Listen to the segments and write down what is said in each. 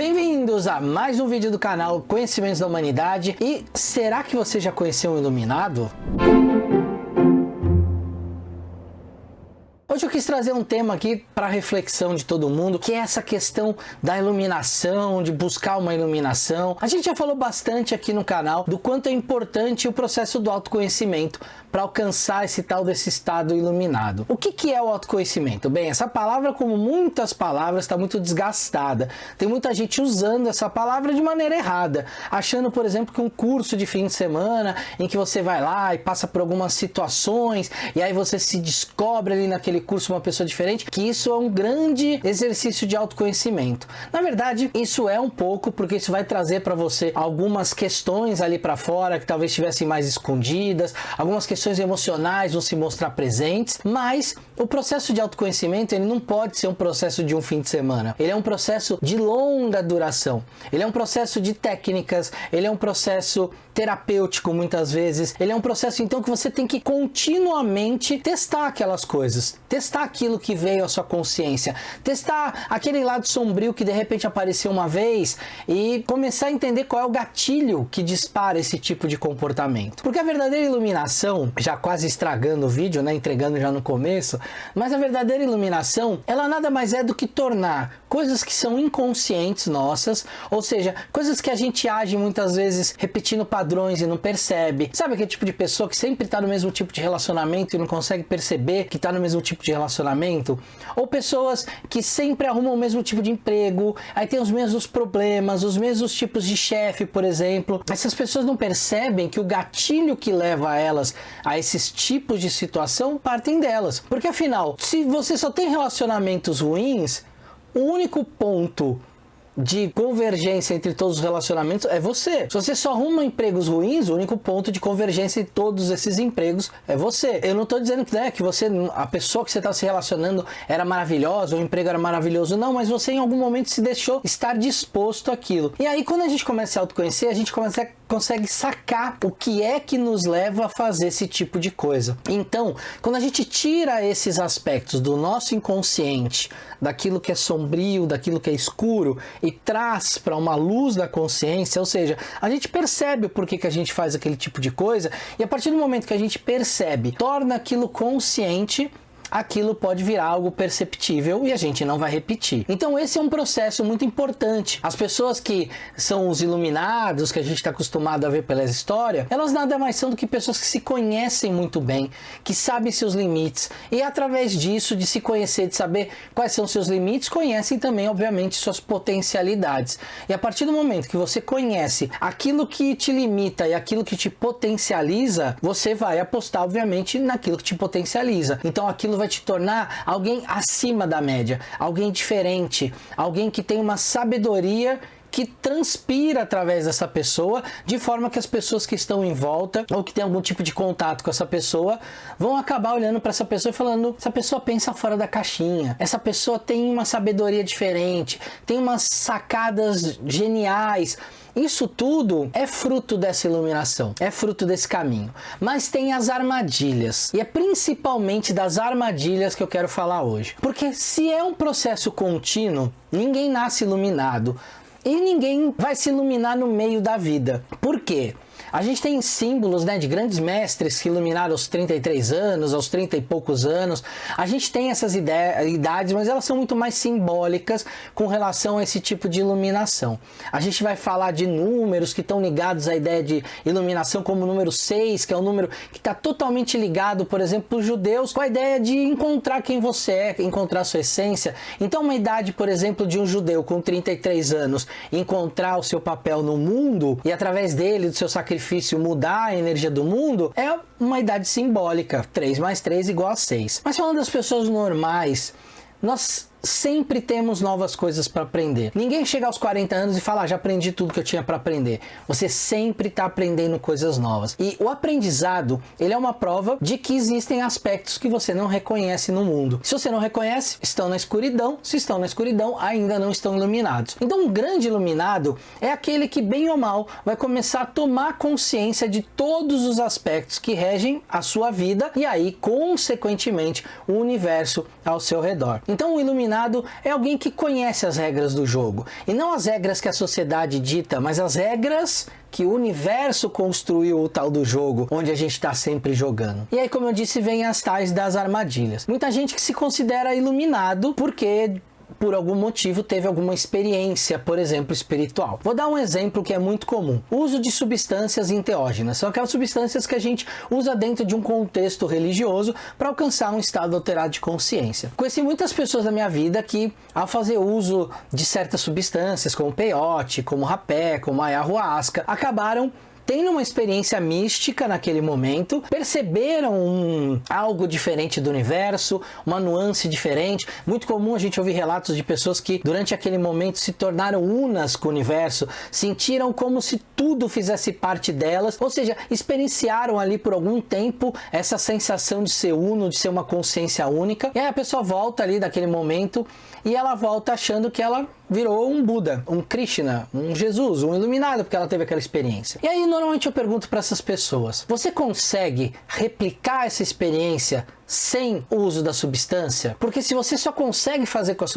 Bem-vindos a mais um vídeo do canal Conhecimentos da Humanidade. E será que você já conheceu um iluminado? Hoje eu quis trazer um tema aqui para reflexão de todo mundo, que é essa questão da iluminação, de buscar uma iluminação. A gente já falou bastante aqui no canal do quanto é importante o processo do autoconhecimento para alcançar esse tal desse estado iluminado. O que é o autoconhecimento? Bem, essa palavra, como muitas palavras, está muito desgastada. Tem muita gente usando essa palavra de maneira errada, achando, por exemplo, que um curso de fim de semana, em que você vai lá e passa por algumas situações, e aí você se descobre ali naquele curso uma pessoa diferente, que isso é um grande exercício de autoconhecimento. Na verdade, isso é um pouco, porque isso vai trazer para você algumas questões ali para fora, que talvez estivessem mais escondidas, algumas questões emocionais vão se mostrar presentes, mas o processo de autoconhecimento, ele não pode ser um processo de um fim de semana. Ele é um processo de longa duração. Ele é um processo de técnicas, ele é um processo terapêutico muitas vezes. Ele é um processo então que você tem que continuamente testar aquelas coisas, testar aquilo que veio à sua consciência, testar aquele lado sombrio que de repente apareceu uma vez e começar a entender qual é o gatilho que dispara esse tipo de comportamento. Porque a verdadeira iluminação, já quase estragando o vídeo, né, entregando já no começo, mas a verdadeira iluminação, ela nada mais é do que tornar coisas que são inconscientes nossas, ou seja, coisas que a gente age muitas vezes repetindo padrões e não percebe. Sabe aquele tipo de pessoa que sempre está no mesmo tipo de relacionamento e não consegue perceber que está no mesmo tipo de relacionamento? Ou pessoas que sempre arrumam o mesmo tipo de emprego, aí tem os mesmos problemas, os mesmos tipos de chefe, por exemplo. Essas pessoas não percebem que o gatilho que leva elas a esses tipos de situação partem delas. Porque afinal, se você só tem relacionamentos ruins, o único ponto de convergência entre todos os relacionamentos é você. Se você só arruma empregos ruins, o único ponto de convergência entre todos esses empregos é você. Eu não estou dizendo que você, a pessoa que você está se relacionando era maravilhosa, o emprego era maravilhoso, não, mas você em algum momento se deixou estar disposto àquilo. E aí quando a gente começa a se autoconhecer, a gente consegue sacar o que é que nos leva a fazer esse tipo de coisa. Então, quando a gente tira esses aspectos do nosso inconsciente, daquilo que é sombrio, daquilo que é escuro, e traz para uma luz da consciência, ou seja, a gente percebe o porquê que a gente faz aquele tipo de coisa, e a partir do momento que a gente percebe, torna aquilo consciente, aquilo pode virar algo perceptível e a gente não vai repetir. Então esse é um processo muito importante. As pessoas que são os iluminados, que a gente está acostumado a ver pela história, elas nada mais são do que pessoas que se conhecem muito bem, que sabem seus limites, e através disso, de se conhecer, de saber quais são seus limites, conhecem também, obviamente, suas potencialidades. E a partir do momento que você conhece aquilo que te limita e aquilo que te potencializa, você vai apostar, obviamente, naquilo que te potencializa. Então aquilo vai te tornar alguém acima da média, alguém diferente, alguém que tem uma sabedoria que transpira através dessa pessoa, de forma que as pessoas que estão em volta ou que tem algum tipo de contato com essa pessoa vão acabar olhando para essa pessoa e falando: essa pessoa pensa fora da caixinha, essa pessoa tem uma sabedoria diferente, tem umas sacadas geniais. Isso tudo é fruto dessa iluminação, é fruto desse caminho. Mas tem as armadilhas, e é principalmente das armadilhas que eu quero falar hoje. Porque se é um processo contínuo, ninguém nasce iluminado e ninguém vai se iluminar no meio da vida. Por quê? A gente tem símbolos, né, de grandes mestres que iluminaram aos 33 anos, aos 30 e poucos anos. A gente tem essas idades, mas elas são muito mais simbólicas com relação a esse tipo de iluminação. A gente vai falar de números que estão ligados à ideia de iluminação, como o número 6, que é um número que está totalmente ligado, por exemplo, para os judeus, com a ideia de encontrar quem você é, encontrar sua essência. Então, uma idade, por exemplo, de um judeu com 33 anos, encontrar o seu papel no mundo e através dele, do seu sacrifício, mudar a energia do mundo, é uma idade simbólica. 3 mais 3 igual a 6. Mas falando das pessoas normais, nós sempre temos novas coisas para aprender. Ninguém chega aos 40 anos e fala: já aprendi tudo que eu tinha para aprender. Você sempre está aprendendo coisas novas. E o aprendizado, ele é uma prova de que existem aspectos que você não reconhece no mundo. Se você não reconhece, estão na escuridão. Se estão na escuridão, ainda não estão iluminados. Então, um grande iluminado é aquele que, bem ou mal, vai começar a tomar consciência de todos os aspectos que regem a sua vida e aí, consequentemente, o universo ao seu redor. Então, o iluminado iluminado é alguém que conhece as regras do jogo. E não as regras que a sociedade dita, mas as regras que o universo construiu o tal do jogo, onde a gente está sempre jogando. E aí, como eu disse, vem as tais das armadilhas. Muita gente que se considera iluminado porque por algum motivo teve alguma experiência, por exemplo, espiritual. Vou dar um exemplo que é muito comum. O uso de substâncias enteógenas. São aquelas substâncias que a gente usa dentro de um contexto religioso para alcançar um estado alterado de consciência. Conheci muitas pessoas na minha vida que, ao fazer uso de certas substâncias, como peyote, como rapé, como ayahuasca, acabaram tendo uma experiência mística naquele momento, perceberam algo diferente do universo, uma nuance diferente. Muito comum a gente ouvir relatos de pessoas que durante aquele momento se tornaram unas com o universo, sentiram como se tudo fizesse parte delas, ou seja, experienciaram ali por algum tempo essa sensação de ser uno, de ser uma consciência única. E aí a pessoa volta ali daquele momento e ela volta achando que ela virou um Buda, um Krishna, um Jesus, um iluminado, porque ela teve aquela experiência. E aí normalmente eu pergunto para essas pessoas: você consegue replicar essa experiência sem o uso da substância? Porque se você só consegue fazer com a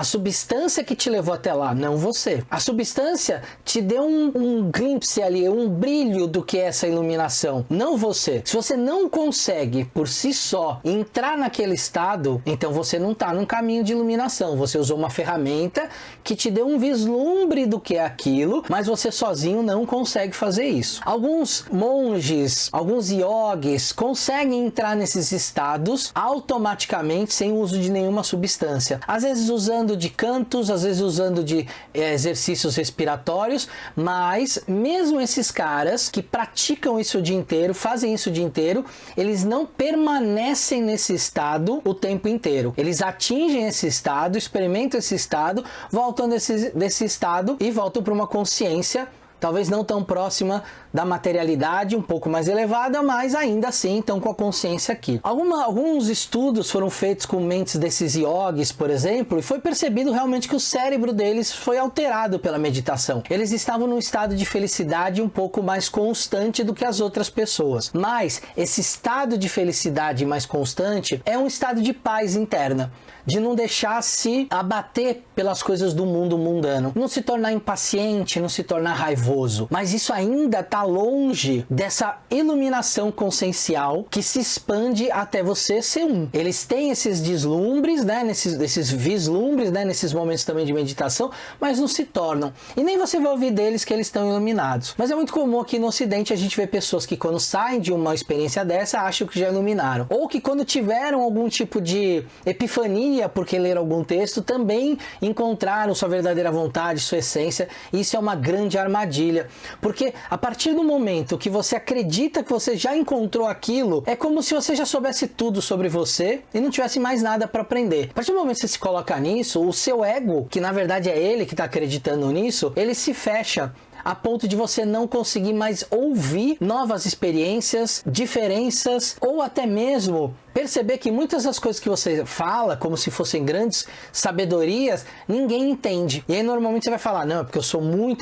substância que te levou até lá, não você. A substância te deu um glimpse ali, um brilho do que é essa iluminação, não você. Se você não consegue por si só entrar naquele estado, então você não está num caminho de iluminação. Você usou uma ferramenta que te deu um vislumbre do que é aquilo, mas você sozinho não consegue fazer isso. Alguns monges, alguns yogis conseguem entrar nesses estados automaticamente sem o uso de nenhuma substância. Às vezes usando de cantos, às vezes usando de exercícios respiratórios, mas mesmo esses caras que praticam isso o dia inteiro, fazem isso o dia inteiro, eles não permanecem nesse estado o tempo inteiro. Eles atingem esse estado, experimentam esse estado, voltam desse estado e voltam para uma consciência talvez não tão próxima da materialidade, um pouco mais elevada, mas ainda assim estão com a consciência aqui. Alguns estudos foram feitos com mentes desses yogis, por exemplo, e foi percebido realmente que o cérebro deles foi alterado pela meditação. Eles estavam num estado de felicidade um pouco mais constante do que as outras pessoas. Mas esse estado de felicidade mais constante é um estado de paz interna, de não deixar se abater pelas coisas do mundo mundano, não se tornar impaciente, não se tornar raivoso. Mas isso ainda está longe dessa iluminação consciencial que se expande até você ser um. Eles têm esses deslumbres, né, esses vislumbres, né, nesses momentos também de meditação, mas não se tornam. E nem você vai ouvir deles que eles estão iluminados. Mas é muito comum aqui no Ocidente a gente ver pessoas que quando saem de uma experiência dessa acham que já iluminaram. Ou que quando tiveram algum tipo de epifania porque leram algum texto, também encontraram sua verdadeira vontade, sua essência. E isso é uma grande armadilha, porque a partir do momento que você acredita que você já encontrou aquilo, é como se você já soubesse tudo sobre você e não tivesse mais nada para aprender. A partir do momento que você se coloca nisso, o seu ego, que na verdade é ele que está acreditando nisso, ele se fecha a ponto de você não conseguir mais ouvir novas experiências, diferenças, ou até mesmo perceber que muitas das coisas que você fala, como se fossem grandes sabedorias, ninguém entende. E aí normalmente você vai falar: não, é porque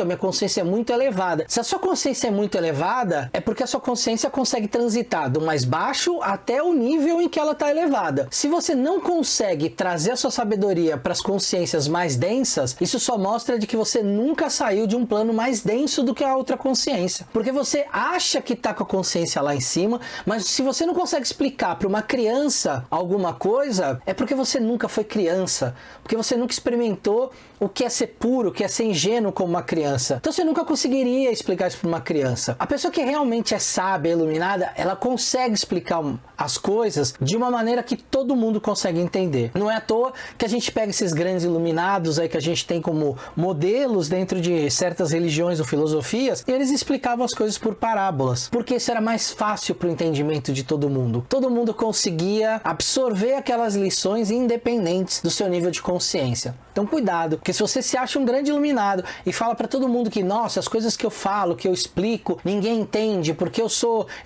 a minha consciência é muito elevada. Se a sua consciência é muito elevada, é porque a sua consciência consegue transitar do mais baixo até o nível em que ela está elevada. Se você não consegue trazer a sua sabedoria para as consciências mais densas, isso só mostra de que você nunca saiu de um plano mais denso do que a outra consciência. Porque você acha que está com a consciência lá em cima, mas se você não consegue explicar para uma criança alguma coisa, é porque você nunca foi criança, porque você nunca experimentou o que é ser puro, o que é ser ingênuo como uma criança. Então você nunca conseguiria explicar isso para uma criança. A pessoa que realmente é sábia, iluminada, ela consegue explicar as coisas de uma maneira que todo mundo consegue entender. Não é à toa que a gente pega esses grandes iluminados aí que a gente tem como modelos dentro de certas religiões ou filosofias, e eles explicavam as coisas por parábolas, porque isso era mais fácil para o entendimento de todo mundo. Todo mundo conseguia absorver aquelas lições independentes do seu nível de consciência. Então cuidado, porque se você se acha um grande iluminado e fala para todo mundo que, nossa, as coisas que eu falo, que eu explico, ninguém entende porque eu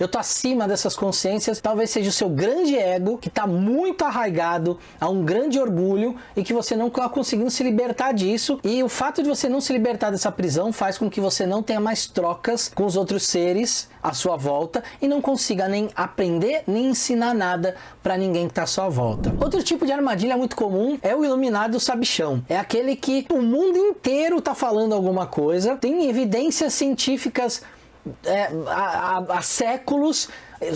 tô acima dessas consciências, talvez seja o seu grande ego que está muito arraigado a um grande orgulho e que você não está conseguindo se libertar disso, e o fato de você não se libertar dessa prisão faz com que você não tenha mais trocas com os outros seres à sua volta e não consiga nem aprender nem ensinar nada para ninguém que está à sua volta. Outro tipo de armadilha muito comum é o iluminado sabichão. É aquele que o mundo inteiro está falando alguma coisa, tem evidências científicas há séculos,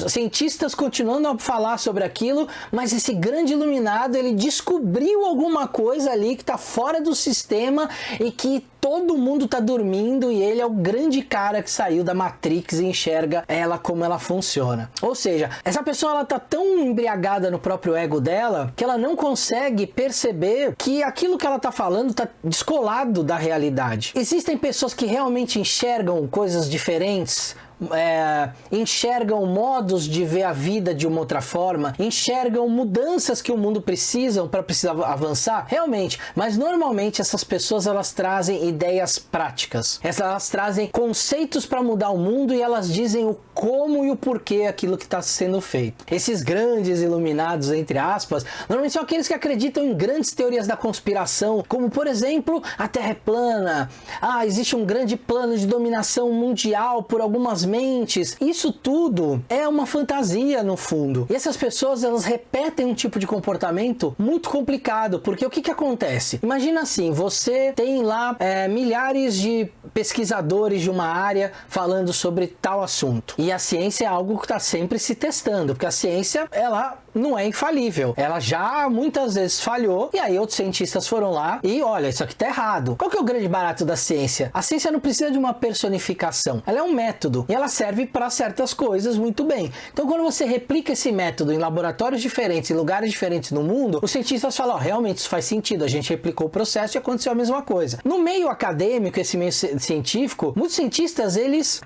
cientistas continuando a falar sobre aquilo, mas esse grande iluminado, ele descobriu alguma coisa ali que está fora do sistema e que todo mundo está dormindo, e ele é o grande cara que saiu da Matrix e enxerga ela como ela funciona. Ou seja, essa pessoa, ela tá tão embriagada no próprio ego dela que ela não consegue perceber que aquilo que ela tá falando está descolado da realidade. Existem pessoas que realmente enxergam coisas diferentes, enxergam modos de ver a vida de uma outra forma, enxergam mudanças que o mundo precisa para precisar avançar, realmente, mas normalmente essas pessoas, elas trazem ideias práticas, elas trazem conceitos para mudar o mundo e elas dizem o como e o porquê aquilo que está sendo feito. Esses grandes iluminados, entre aspas, normalmente são aqueles que acreditam em grandes teorias da conspiração, como por exemplo, a Terra é plana, existe um grande plano de dominação mundial por algumas mentes. Isso tudo é uma fantasia no fundo. E essas pessoas, elas repetem um tipo de comportamento muito complicado, porque o que acontece? Imagina assim, você tem lá milhares de pesquisadores de uma área falando sobre tal assunto. E a ciência é algo que está sempre se testando, porque a ciência, ela não é infalível. Ela já muitas vezes falhou, e aí outros cientistas foram lá e, olha, isso aqui tá errado. Qual que é o grande barato da ciência? A ciência não precisa de uma personificação. Ela é um método, e ela serve para certas coisas muito bem. Então, quando você replica esse método em laboratórios diferentes, em lugares diferentes no mundo, os cientistas falam, realmente isso faz sentido, a gente replicou o processo e aconteceu a mesma coisa. No meio acadêmico, esse meio científico, muitos cientistas,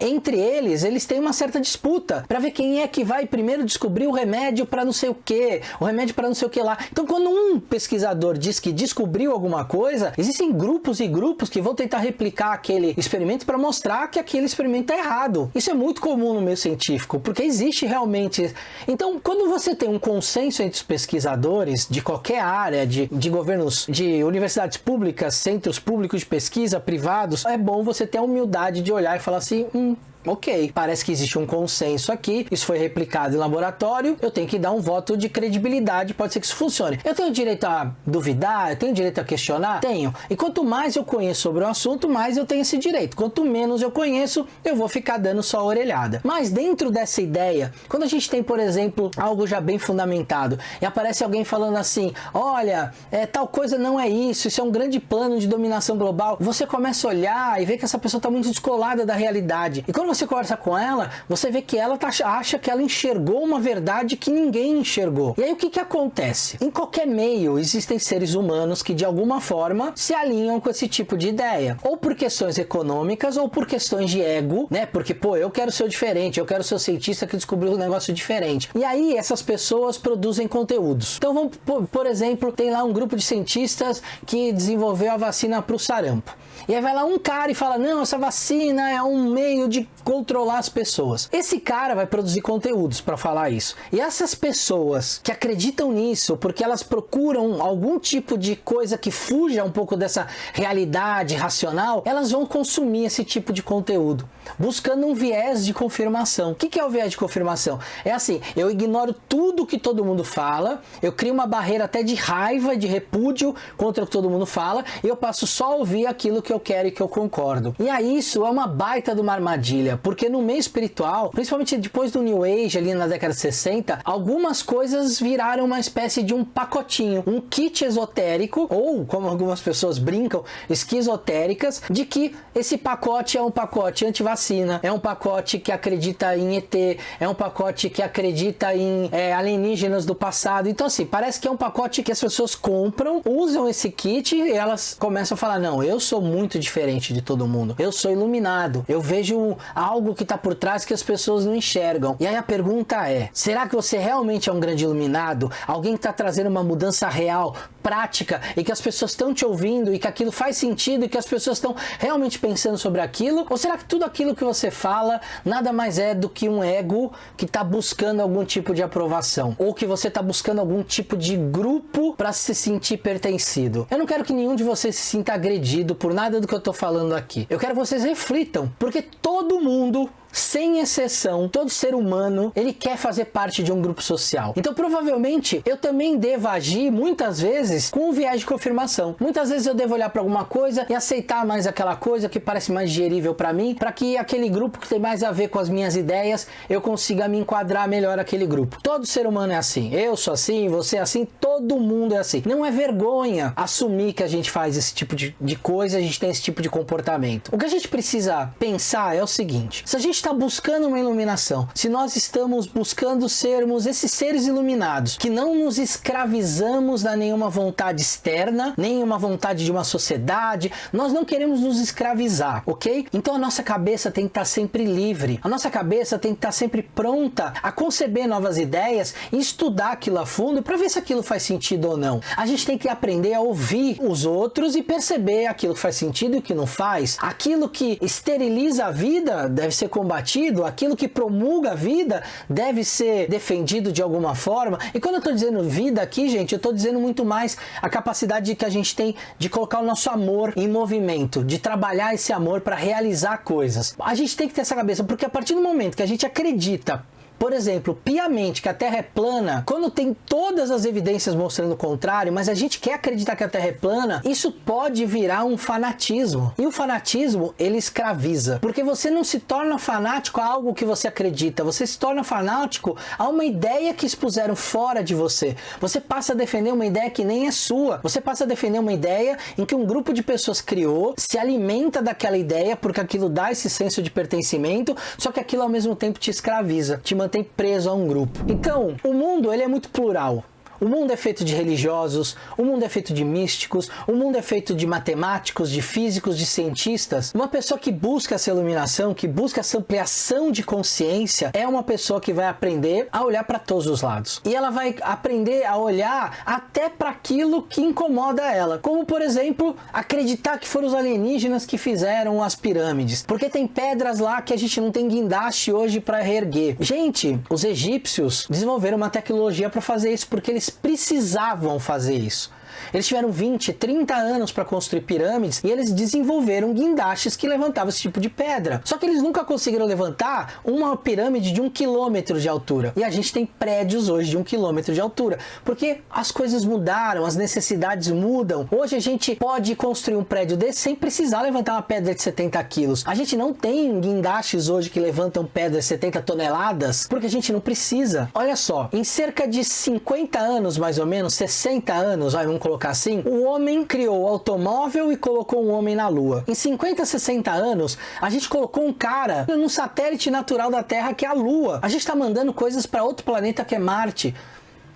entre eles têm uma certa disputa para ver quem é que vai primeiro descobrir o remédio para não sei o que, o remédio para não sei o que lá. Então, quando um pesquisador diz que descobriu alguma coisa, existem grupos e grupos que vão tentar replicar aquele experimento para mostrar que aquele experimento é errado. Isso é muito comum no meio científico, porque existe realmente. Então, quando você tem um consenso entre os pesquisadores de qualquer área, de governos, de universidades públicas, centros públicos de pesquisa, privados, é bom você ter a humildade de olhar e falar assim, ok, parece que existe um consenso aqui, isso foi replicado em laboratório, eu tenho que dar um voto de credibilidade, pode ser que isso funcione. Eu tenho direito a duvidar, eu tenho direito a questionar? Tenho. E quanto mais eu conheço sobre o assunto, mais eu tenho esse direito. Quanto menos eu conheço, eu vou ficar dando só a orelhada. Mas dentro dessa ideia, quando a gente tem, por exemplo, algo já bem fundamentado, e aparece alguém falando assim, olha, tal coisa não é isso é um grande plano de dominação global, você começa a olhar e ver que essa pessoa está muito descolada da realidade. E quando você conversa com ela, você vê que ela acha que ela enxergou uma verdade que ninguém enxergou. E aí o que acontece? Em qualquer meio existem seres humanos que de alguma forma se alinham com esse tipo de ideia. Ou por questões econômicas ou por questões de ego, né? Porque, eu quero ser diferente, eu quero ser o cientista que descobriu um negócio diferente. E aí essas pessoas produzem conteúdos. Então vamos, por exemplo, tem lá um grupo de cientistas que desenvolveu a vacina para o sarampo. E aí vai lá um cara e fala, não, essa vacina é um meio de controlar as pessoas. Esse cara vai produzir conteúdos para falar isso. E essas pessoas que acreditam nisso, porque elas procuram algum tipo de coisa que fuja um pouco dessa realidade racional, elas vão consumir esse tipo de conteúdo, buscando um viés de confirmação. O que é o viés de confirmação? É assim, eu ignoro tudo que todo mundo fala, eu crio uma barreira até de raiva, de repúdio contra o que todo mundo fala, e eu passo só a ouvir aquilo que eu quero e que eu concordo. E aí isso é uma baita de uma armadilha, porque no meio espiritual, principalmente depois do New Age, ali na década de 60, algumas coisas viraram uma espécie de um pacotinho, um kit esotérico, ou como algumas pessoas brincam, esquizotéricas, de que esse pacote é um pacote antivacina, é um pacote que acredita em ET, é um pacote que acredita em alienígenas do passado. Então assim, parece que é um pacote que as pessoas compram, usam esse kit e elas começam a falar, não, eu sou muito diferente de todo mundo. Eu sou iluminado. Eu vejo algo que está por trás que as pessoas não enxergam. E aí a pergunta é, será que você realmente é um grande iluminado? Alguém que está trazendo uma mudança real, prática, e que as pessoas estão te ouvindo e que aquilo faz sentido e que as pessoas estão realmente pensando sobre aquilo? Ou será que tudo aquilo que você fala nada mais é do que um ego que está buscando algum tipo de aprovação? Ou que você está buscando algum tipo de grupo para se sentir pertencido? Eu não quero que nenhum de vocês se sinta agredido por nada do que eu estou falando aqui. Eu quero que vocês reflitam, porque todo mundo, sem exceção, todo ser humano, ele quer fazer parte de um grupo social. Então, provavelmente, eu também devo agir, muitas vezes, com um viés de confirmação. Muitas vezes eu devo olhar para alguma coisa e aceitar mais aquela coisa que parece mais digerível para mim, para que aquele grupo que tem mais a ver com as minhas ideias, eu consiga me enquadrar melhor naquele grupo. Todo ser humano é assim. Eu sou assim, você é assim, todo mundo é assim. Não é vergonha assumir que a gente faz esse tipo de coisa, a gente tem esse tipo de comportamento. O que a gente precisa pensar é o seguinte: se a gente está buscando uma iluminação, se nós estamos buscando sermos esses seres iluminados, que não nos escravizamos a nenhuma vontade externa, nenhuma vontade de uma sociedade, nós não queremos nos escravizar, ok? Então a nossa cabeça tem que estar sempre livre, a nossa cabeça tem que estar sempre pronta a conceber novas ideias e estudar aquilo a fundo para ver se aquilo faz sentido ou não. A gente tem que aprender a ouvir os outros e perceber aquilo que faz sentido e o que não faz. Aquilo que esteriliza a vida deve ser combatido, aquilo que promulga a vida deve ser defendido de alguma forma. E quando eu estou dizendo vida aqui, gente, eu estou dizendo muito mais a capacidade que a gente tem de colocar o nosso amor em movimento, de trabalhar esse amor para realizar coisas. A gente tem que ter essa cabeça, porque a partir do momento que a gente acredita, por exemplo, piamente que a Terra é plana, quando tem todas as evidências mostrando o contrário, mas a gente quer acreditar que a Terra é plana, isso pode virar um fanatismo. E o fanatismo, ele escraviza. Porque você não se torna fanático a algo que você acredita, você se torna fanático a uma ideia que expuseram fora de você. Você passa a defender uma ideia que nem é sua. Você passa a defender uma ideia em que um grupo de pessoas criou, se alimenta daquela ideia porque aquilo dá esse senso de pertencimento, só que aquilo ao mesmo tempo te escraviza, te mantém preso a um grupo. Então, o mundo, ele é muito plural. O mundo é feito de religiosos, o mundo é feito de místicos, o mundo é feito de matemáticos, de físicos, de cientistas. Uma pessoa que busca essa iluminação, que busca essa ampliação de consciência, é uma pessoa que vai aprender a olhar para todos os lados. E ela vai aprender a olhar até para aquilo que incomoda ela. Como, por exemplo, acreditar que foram os alienígenas que fizeram as pirâmides. Porque tem pedras lá que a gente não tem guindaste hoje para reerguer. Gente, os egípcios desenvolveram uma tecnologia para fazer isso porque eles precisavam fazer isso. Eles tiveram 20, 30 anos para construir pirâmides e eles desenvolveram guindastes que levantavam esse tipo de pedra. Só que eles nunca conseguiram levantar uma pirâmide de 1 quilômetro de altura. E a gente tem prédios hoje de 1 quilômetro de altura. Porque as coisas mudaram, as necessidades mudam. Hoje a gente pode construir um prédio desse sem precisar levantar uma pedra de 70 quilos. A gente não tem guindastes hoje que levantam pedras de 70 toneladas porque a gente não precisa. Olha só, em cerca de 50 anos mais ou menos, 60 anos, vamos colocar assim, o homem criou o automóvel e colocou um homem na Lua. Em 50, 60 anos, a gente colocou um cara num satélite natural da Terra que é a Lua. A gente está mandando coisas para outro planeta que é Marte.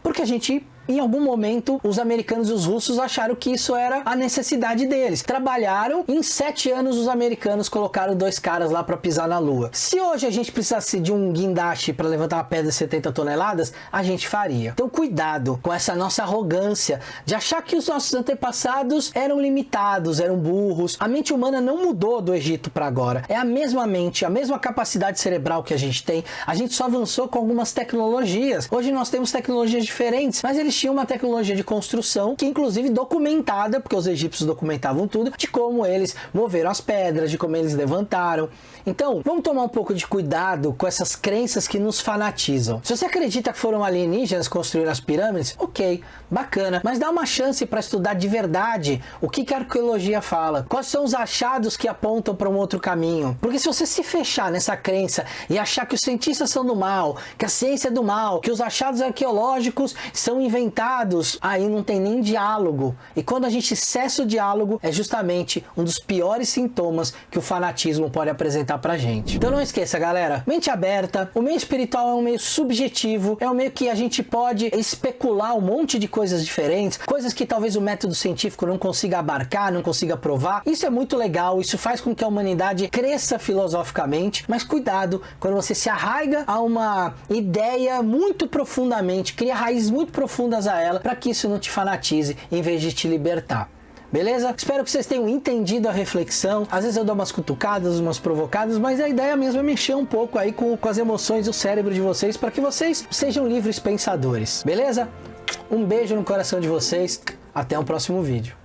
Porque a gente, em algum momento, os americanos e os russos acharam que isso era a necessidade deles. Trabalharam, em 7 anos os americanos colocaram 2 caras lá para pisar na Lua. Se hoje a gente precisasse de um guindaste para levantar uma pedra de 70 toneladas, a gente faria. Então cuidado com essa nossa arrogância de achar que os nossos antepassados eram limitados, eram burros. A mente humana não mudou do Egito para agora. É a mesma mente, a mesma capacidade cerebral que a gente tem. A gente só avançou com algumas tecnologias. Hoje nós temos tecnologias diferentes, mas eles tinham uma tecnologia de construção que inclusive documentada, porque os egípcios documentavam tudo, de como eles moveram as pedras, de como eles levantaram. Então, vamos tomar um pouco de cuidado com essas crenças que nos fanatizam. Se você acredita que foram alienígenas que construíram as pirâmides, ok, bacana, mas dá uma chance para estudar de verdade o que a arqueologia fala. Quais são os achados que apontam para um outro caminho? Porque se você se fechar nessa crença e achar que os cientistas são do mal, que a ciência é do mal, que os achados arqueológicos são inventados, sentados, aí não tem nem diálogo. E quando a gente cessa o diálogo, é justamente um dos piores sintomas que o fanatismo pode apresentar pra gente. Então não esqueça, galera, mente aberta, o meio espiritual é um meio subjetivo, é um meio que a gente pode especular um monte de coisas diferentes, coisas que talvez o método científico não consiga abarcar, não consiga provar. Isso é muito legal, isso faz com que a humanidade cresça filosoficamente, mas cuidado quando você se arraiga a uma ideia muito profundamente, cria raízes muito profundas a ela, para que isso não te fanatize em vez de te libertar. Beleza? Espero que vocês tenham entendido a reflexão. Às vezes eu dou umas cutucadas, umas provocadas, mas a ideia mesmo é mexer um pouco aí com as emoções do cérebro de vocês, para que vocês sejam livres pensadores. Beleza? Um beijo no coração de vocês. Até o próximo vídeo.